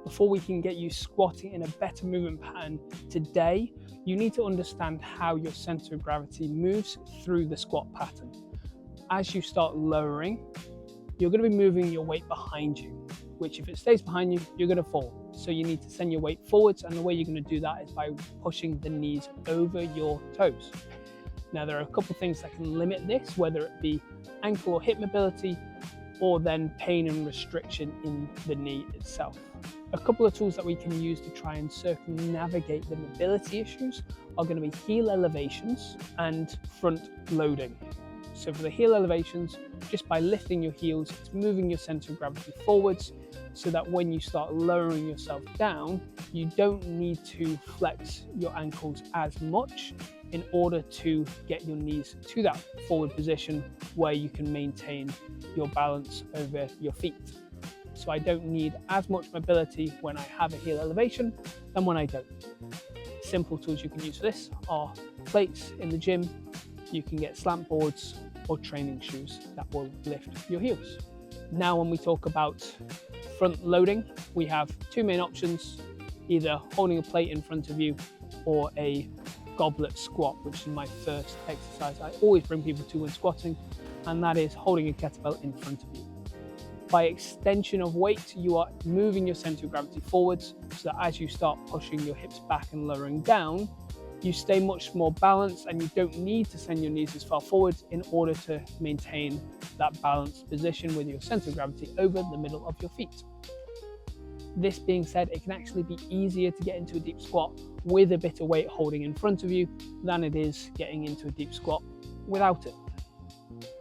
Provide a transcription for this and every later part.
Before we can get you squatting in a better movement pattern today, you need to understand how your center of gravity moves through the squat pattern. As you start lowering, you're going to be moving your weight behind you, which if it stays behind you, you're going to fall. So you need to send your weight forwards, and the way you're going to do that is by pushing the knees over your toes. Now, there are a couple of things that can limit this, whether it be ankle or hip mobility, or then pain and restriction in the knee itself. A couple of tools that we can use to try and circumnavigate the mobility issues are going to be heel elevations and front loading. So for the heel elevations, just by lifting your heels, it's moving your center of gravity forwards so that when you start lowering yourself down, you don't need to flex your ankles as much in order to get your knees to that forward position where you can maintain your balance over your feet. So I don't need as much mobility when I have a heel elevation than when I don't. Simple tools you can use for this are plates in the gym. You can get slant boards or training shoes that will lift your heels. Now, when we talk about front loading, we have two main options, either holding a plate in front of you or a goblet squat, which is my first exercise I always bring people to when squatting, and that is holding a kettlebell in front of you. By extension of weight, you are moving your center of gravity forwards so that as you start pushing your hips back and lowering down, you stay much more balanced and you don't need to send your knees as far forwards in order to maintain that balanced position with your center of gravity over the middle of your feet. This being said, it can actually be easier to get into a deep squat with a bit of weight holding in front of you than it is getting into a deep squat without it.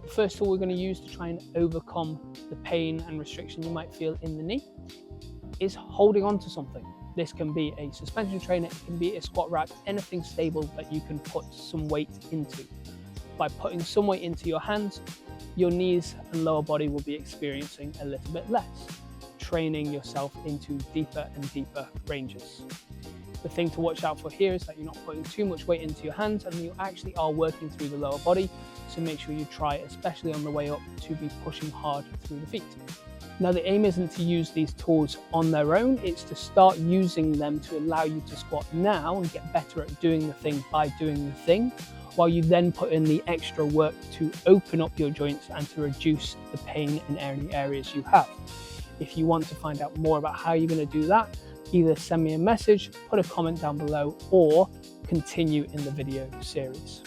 The first tool we're going to use to try and overcome the pain and restriction you might feel in the knee is holding on to something. This can be a suspension trainer, it can be a squat rack, anything stable that you can put some weight into. By putting some weight into your hands, your knees and lower body will be experiencing a little bit less, training yourself into deeper and deeper ranges. The thing to watch out for here is that you're not putting too much weight into your hands and you actually are working through the lower body, so make sure you try, especially on the way up, to be pushing hard through the feet. Now, the aim isn't to use these tools on their own, it's to start using them to allow you to squat now and get better at doing the thing by doing the thing, while you then put in the extra work to open up your joints and to reduce the pain in any areas you have. If you want to find out more about how you're going to do that, either send me a message, put a comment down below, or continue in the video series.